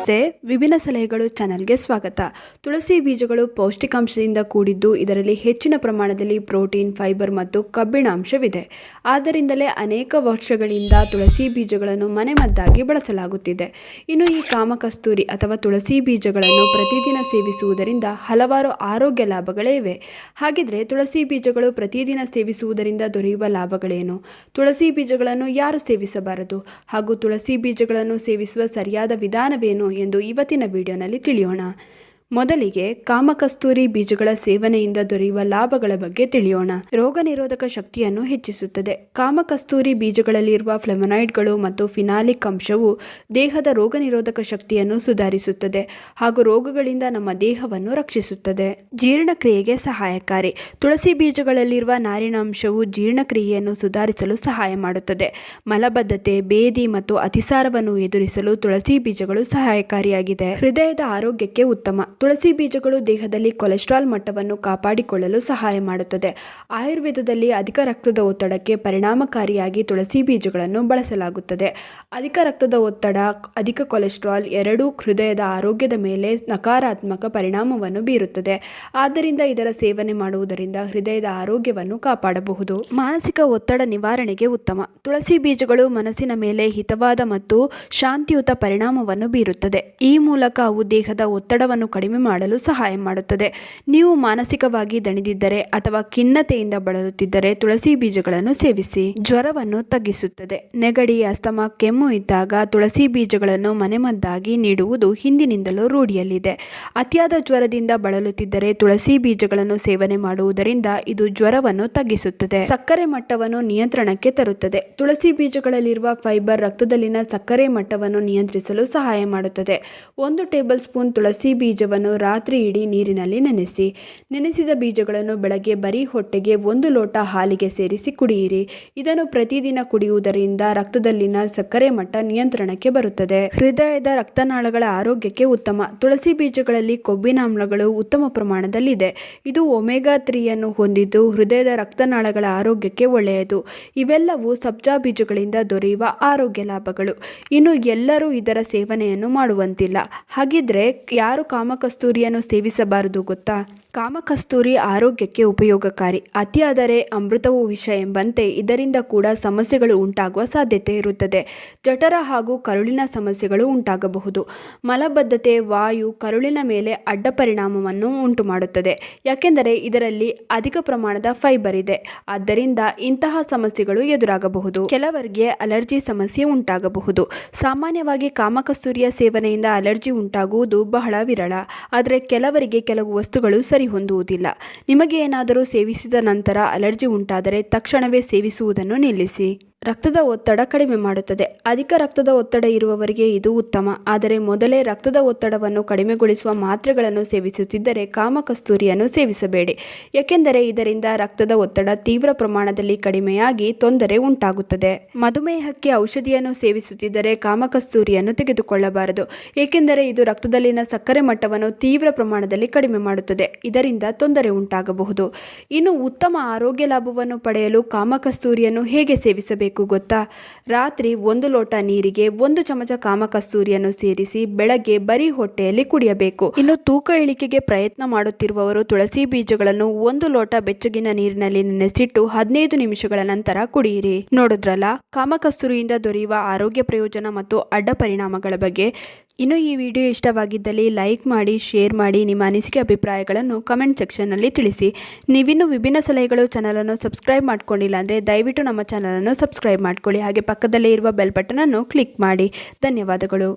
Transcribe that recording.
ನಮಸ್ತೆ, ವಿಭಿನ್ನ ಸಲಹೆಗಳು ಚಾನಲ್ಗೆ ಸ್ವಾಗತ. ತುಳಸಿ ಬೀಜಗಳು ಪೌಷ್ಟಿಕಾಂಶದಿಂದ ಕೂಡಿದ್ದು ಇದರಲ್ಲಿ ಹೆಚ್ಚಿನ ಪ್ರಮಾಣದಲ್ಲಿ ಪ್ರೋಟೀನ್, ಫೈಬರ್ ಮತ್ತು ಕಬ್ಬಿಣಾಂಶವಿದೆ. ಆದ್ದರಿಂದಲೇ ಅನೇಕ ವರ್ಷಗಳಿಂದ ತುಳಸಿ ಬೀಜಗಳನ್ನು ಮನೆಮದ್ದಾಗಿ ಬಳಸಲಾಗುತ್ತಿದೆ. ಇನ್ನು ಈ ಕಾಮಕಸ್ತೂರಿ ಅಥವಾ ತುಳಸಿ ಬೀಜಗಳನ್ನು ಪ್ರತಿದಿನ ಸೇವಿಸುವುದರಿಂದ ಹಲವಾರು ಆರೋಗ್ಯ ಲಾಭಗಳೇ ಇವೆ. ಹಾಗಿದ್ರೆ ತುಳಸಿ ಬೀಜಗಳು ಪ್ರತಿದಿನ ಸೇವಿಸುವುದರಿಂದ ದೊರೆಯುವ ಲಾಭಗಳೇನು? ತುಳಸಿ ಬೀಜಗಳನ್ನು ಯಾರು ಸೇವಿಸಬಾರದು? ಹಾಗೂ ತುಳಸಿ ಬೀಜಗಳನ್ನು ಸೇವಿಸುವ ಸರಿಯಾದ ವಿಧಾನವೇನು ಎಂದು ಇವತ್ತಿನ ವಿಡಿಯೋನಲ್ಲಿ ತಿಳಿಯೋಣ. ಮೊದಲಿಗೆ ಕಾಮಕಸ್ತೂರಿ ಬೀಜಗಳ ಸೇವನೆಯಿಂದ ದೊರೆಯುವ ಲಾಭಗಳ ಬಗ್ಗೆ ತಿಳಿಯೋಣ. ರೋಗ ನಿರೋಧಕ ಶಕ್ತಿಯನ್ನು ಹೆಚ್ಚಿಸುತ್ತದೆ. ಕಾಮಕಸ್ತೂರಿ ಬೀಜಗಳಲ್ಲಿರುವ ಫ್ಲೆವನಾಯ್ಡ್ಗಳು ಮತ್ತು ಫಿನಾಲಿಕ್ ಅಂಶವು ದೇಹದ ರೋಗ ನಿರೋಧಕ ಶಕ್ತಿಯನ್ನು ಸುಧಾರಿಸುತ್ತದೆ ಹಾಗೂ ರೋಗಗಳಿಂದ ನಮ್ಮ ದೇಹವನ್ನು ರಕ್ಷಿಸುತ್ತದೆ. ಜೀರ್ಣಕ್ರಿಯೆಗೆ ಸಹಾಯಕಾರಿ. ತುಳಸಿ ಬೀಜಗಳಲ್ಲಿರುವ ನಾರಿನಾಂಶವು ಜೀರ್ಣಕ್ರಿಯೆಯನ್ನು ಸುಧಾರಿಸಲು ಸಹಾಯ ಮಾಡುತ್ತದೆ. ಮಲಬದ್ಧತೆ, ಬೇದಿ ಮತ್ತು ಅತಿಸಾರವನ್ನು ಎದುರಿಸಲು ತುಳಸಿ ಬೀಜಗಳು ಸಹಾಯಕಾರಿಯಾಗಿದೆ. ಹೃದಯದ ಆರೋಗ್ಯಕ್ಕೆ ಉತ್ತಮ. ತುಳಸಿ ಬೀಜಗಳು ದೇಹದಲ್ಲಿ ಕೊಲೆಸ್ಟ್ರಾಲ್ ಮಟ್ಟವನ್ನು ಕಾಪಾಡಿಕೊಳ್ಳಲು ಸಹಾಯ ಮಾಡುತ್ತದೆ. ಆಯುರ್ವೇದದಲ್ಲಿ ಅಧಿಕ ರಕ್ತದ ಒತ್ತಡಕ್ಕೆ ಪರಿಣಾಮಕಾರಿಯಾಗಿ ತುಳಸಿ ಬೀಜಗಳನ್ನು ಬಳಸಲಾಗುತ್ತದೆ. ಅಧಿಕ ರಕ್ತದ ಒತ್ತಡ, ಅಧಿಕ ಕೊಲೆಸ್ಟ್ರಾಲ್ ಎರಡೂ ಹೃದಯದ ಆರೋಗ್ಯದ ಮೇಲೆ ನಕಾರಾತ್ಮಕ ಪರಿಣಾಮವನ್ನು ಬೀರುತ್ತದೆ. ಆದ್ದರಿಂದ ಇದರ ಸೇವನೆ ಮಾಡುವುದರಿಂದ ಹೃದಯದ ಆರೋಗ್ಯವನ್ನು ಕಾಪಾಡಬಹುದು. ಮಾನಸಿಕ ಒತ್ತಡ ನಿವಾರಣೆಗೆ ಉತ್ತಮ. ತುಳಸಿ ಬೀಜಗಳು ಮನಸ್ಸಿನ ಮೇಲೆ ಹಿತವಾದ ಮತ್ತು ಶಾಂತಿಯುತ ಪರಿಣಾಮವನ್ನು ಬೀರುತ್ತದೆ. ಈ ಮೂಲಕ ಅವು ದೇಹದ ಒತ್ತಡವನ್ನು ಕಡಿಮೆ ಮಾಡಲು ಸಹಾಯ ಮಾಡುತ್ತದೆ. ನೀವು ಮಾನಸಿಕವಾಗಿ ದಣಿದಿದ್ದರೆ ಅಥವಾ ಖಿನ್ನತೆಯಿಂದ ಬಳಲುತ್ತಿದ್ದರೆ ತುಳಸಿ ಬೀಜಗಳನ್ನು ಸೇವಿಸಿ. ಜ್ವರವನ್ನು ತಗ್ಗಿಸುತ್ತದೆ. ನೆಗಡಿ, ಅಸ್ತಮಾ, ಕೆಮ್ಮು ಇದ್ದಾಗ ತುಳಸಿ ಬೀಜಗಳನ್ನು ಮನೆಮದ್ದಾಗಿ ನೀಡುವುದು ಹಿಂದಿನಿಂದಲೂ ರೂಢಿಯಲ್ಲಿದೆ. ಅತಿಯಾದ ಜ್ವರದಿಂದ ಬಳಲುತ್ತಿದ್ದರೆ ತುಳಸಿ ಬೀಜಗಳನ್ನು ಸೇವನೆ ಮಾಡುವುದರಿಂದ ಇದು ಜ್ವರವನ್ನು ತಗ್ಗಿಸುತ್ತದೆ. ಸಕ್ಕರೆ ಮಟ್ಟವನ್ನು ನಿಯಂತ್ರಣಕ್ಕೆ ತರುತ್ತದೆ. ತುಳಸಿ ಬೀಜಗಳಲ್ಲಿರುವ ಫೈಬರ್ ರಕ್ತದಲ್ಲಿನ ಸಕ್ಕರೆ ಮಟ್ಟವನ್ನು ನಿಯಂತ್ರಿಸಲು ಸಹಾಯ ಮಾಡುತ್ತದೆ. 1 ಟೇಬಲ್ ಸ್ಪೂನ್ ತುಳಸಿ ಬೀಜವನ್ನು ರಾತ್ರಿ ಇಡೀ ನೀರಿನಲ್ಲಿ ನೆನೆಸಿ. ನೆನೆಸಿದ ಬೀಜಗಳನ್ನು ಬೆಳಗ್ಗೆ ಬರೀ ಹೊಟ್ಟೆಗೆ 1 ಲೋಟ ಹಾಲಿಗೆ ಸೇರಿಸಿ ಕುಡಿಯಿರಿ. ಇದನ್ನು ಪ್ರತಿದಿನ ಕುಡಿಯುವುದರಿಂದ ರಕ್ತದಲ್ಲಿನ ಸಕ್ಕರೆ ಮಟ್ಟ ನಿಯಂತ್ರಣಕ್ಕೆ ಬರುತ್ತದೆ. ಹೃದಯದ ರಕ್ತನಾಳಗಳ ಆರೋಗ್ಯಕ್ಕೆ ಉತ್ತಮ. ತುಳಸಿ ಬೀಜಗಳಲ್ಲಿ ಕೊಬ್ಬಿನಾಮ್ಲಗಳು ಉತ್ತಮ ಪ್ರಮಾಣದಲ್ಲಿದೆ. ಇದು ಒಮೆಗಾ 3ಯನ್ನು ಹೊಂದಿದ್ದು ಹೃದಯದ ರಕ್ತನಾಳಗಳ ಆರೋಗ್ಯಕ್ಕೆ ಒಳ್ಳೆಯದು. ಇವೆಲ್ಲವೂ ಸಬ್ಜಾ ಬೀಜಗಳಿಂದ ದೊರೆಯುವ ಆರೋಗ್ಯ ಲಾಭಗಳು. ಇನ್ನು ಎಲ್ಲರೂ ಇದರ ಸೇವನೆಯನ್ನು ಮಾಡುವಂತಿಲ್ಲ. ಹಾಗಿದ್ರೆ ಯಾರು ಕಾಮಕಸ್ತೂರಿಯನ್ನು ಸೇವಿಸಬಾರದು ಗೊತ್ತಾ? ಕಾಮಕಸ್ತೂರಿ ಆರೋಗ್ಯಕ್ಕೆ ಉಪಯೋಗಕಾರಿ. ಅತಿಯಾದರೆ ಅಮೃತವೂ ವಿಷ ಎಂಬಂತೆ ಇದರಿಂದ ಕೂಡ ಸಮಸ್ಯೆಗಳು ಉಂಟಾಗುವ ಸಾಧ್ಯತೆ ಇರುತ್ತದೆ. ಜಠರ ಹಾಗೂ ಕರುಳಿನ ಸಮಸ್ಯೆಗಳು ಉಂಟಾಗಬಹುದು. ಮಲಬದ್ಧತೆ, ವಾಯು, ಕರುಳಿನ ಮೇಲೆ ಅಡ್ಡ ಪರಿಣಾಮವನ್ನು ಉಂಟು ಮಾಡುತ್ತದೆ. ಯಾಕೆಂದರೆ ಇದರಲ್ಲಿ ಅಧಿಕ ಪ್ರಮಾಣದ ಫೈಬರ್ ಇದೆ. ಆದ್ದರಿಂದ ಇಂತಹ ಸಮಸ್ಯೆಗಳು ಎದುರಾಗಬಹುದು. ಕೆಲವರಿಗೆ ಅಲರ್ಜಿ ಸಮಸ್ಯೆ ಉಂಟಾಗಬಹುದು. ಸಾಮಾನ್ಯವಾಗಿ ಕಾಮಕಸ್ತೂರಿಯ ಸೇವನೆಯಿಂದ ಅಲರ್ಜಿ ಉಂಟಾಗುವುದು ಬಹಳ ವಿರಳ. ಆದರೆ ಕೆಲವರಿಗೆ ಕೆಲವು ವಸ್ತುಗಳು ಸರಿ ಹೊಂದುವುದಿಲ್ಲ. ನಿಮಗೆ ಏನಾದರೂ ಸೇವಿಸಿದ ನಂತರ ಅಲರ್ಜಿ ಉಂಟಾದರೆ ತಕ್ಷಣವೇ ಸೇವಿಸುವುದನ್ನು ನಿಲ್ಲಿಸಿ. ರಕ್ತದ ಒತ್ತಡ ಕಡಿಮೆ ಮಾಡುತ್ತದೆ. ಅಧಿಕ ರಕ್ತದ ಒತ್ತಡ ಇರುವವರಿಗೆ ಇದು ಉತ್ತಮ. ಆದರೆ ಮೊದಲೇ ರಕ್ತದ ಒತ್ತಡವನ್ನು ಕಡಿಮೆಗೊಳಿಸುವ ಮಾತ್ರೆಗಳನ್ನು ಸೇವಿಸುತ್ತಿದ್ದರೆ ಕಾಮಕಸ್ತೂರಿಯನ್ನು ಸೇವಿಸಬೇಡಿ. ಏಕೆಂದರೆ ಇದರಿಂದ ರಕ್ತದ ಒತ್ತಡ ತೀವ್ರ ಪ್ರಮಾಣದಲ್ಲಿ ಕಡಿಮೆಯಾಗಿ ತೊಂದರೆ ಉಂಟಾಗುತ್ತದೆ. ಮಧುಮೇಹಕ್ಕೆ ಔಷಧಿಯನ್ನು ಸೇವಿಸುತ್ತಿದ್ದರೆ ಕಾಮಕಸ್ತೂರಿಯನ್ನು ತೆಗೆದುಕೊಳ್ಳಬಾರದು. ಏಕೆಂದರೆ ಇದು ರಕ್ತದಲ್ಲಿನ ಸಕ್ಕರೆ ಮಟ್ಟವನ್ನು ತೀವ್ರ ಪ್ರಮಾಣದಲ್ಲಿ ಕಡಿಮೆ ಮಾಡುತ್ತದೆ. ಇದರಿಂದ ತೊಂದರೆ ಉಂಟಾಗಬಹುದು. ಇನ್ನು ಉತ್ತಮ ಆರೋಗ್ಯ ಲಾಭವನ್ನು ಪಡೆಯಲು ಕಾಮಕಸ್ತೂರಿಯನ್ನು ಹೇಗೆ ಸೇವಿಸಬೇಕು ಗೊತ್ತಾ? ರಾತ್ರಿ 1 ಲೋಟ ನೀರಿಗೆ 1 ಚಮಚ ಕಾಮಕಸ್ತೂರಿಯನ್ನು ಸೇರಿಸಿ ಬೆಳಗ್ಗೆ ಬರೀ ಹೊಟ್ಟೆಯಲ್ಲಿ ಕುಡಿಯಬೇಕು. ಇನ್ನು ತೂಕ ಇಳಿಕೆಗೆ ಪ್ರಯತ್ನ ಮಾಡುತ್ತಿರುವವರು ತುಳಸಿ ಬೀಜಗಳನ್ನು 1 ಲೋಟ ಬೆಚ್ಚಗಿನ ನೀರಿನಲ್ಲಿ ನೆನೆಸಿಟ್ಟು 15 ನಿಮಿಷಗಳ ನಂತರ ಕುಡಿಯಿರಿ. ನೋಡಿದ್ರಲ್ಲ ಕಾಮಕಸ್ತೂರಿಯಿಂದ ದೊರೆಯುವ ಆರೋಗ್ಯ ಪ್ರಯೋಜನ ಮತ್ತು ಅಡ್ಡ ಪರಿಣಾಮಗಳ ಬಗ್ಗೆ. ಇನ್ನು ಈ ವಿಡಿಯೋ ಇಷ್ಟವಾಗಿದ್ದಲ್ಲಿ ಲೈಕ್ ಮಾಡಿ, ಶೇರ್ ಮಾಡಿ. ನಿಮ್ಮ ಅನಿಸಿಕೆ ಅಭಿಪ್ರಾಯಗಳನ್ನು ಕಮೆಂಟ್ ಸೆಕ್ಷನ್ನಲ್ಲಿ ತಿಳಿಸಿ. ನೀವಿನ್ನೂ ವಿಭಿನ್ನ ಸಲಹೆಗಳು ಚಾನಲನ್ನು ಸಬ್ಸ್ಕ್ರೈಬ್ ಮಾಡ್ಕೊಂಡಿಲ್ಲ ಅಂದರೆ ದಯವಿಟ್ಟು ನಮ್ಮ ಚಾನಲನ್ನು ಸಬ್ಸ್ಕ್ರೈಬ್ ಮಾಡ್ಕೊಳ್ಳಿ. ಹಾಗೆ ಪಕ್ಕದಲ್ಲೇ ಇರುವ ಬೆಲ್ ಬಟನನ್ನು ಕ್ಲಿಕ್ ಮಾಡಿ. ಧನ್ಯವಾದಗಳು.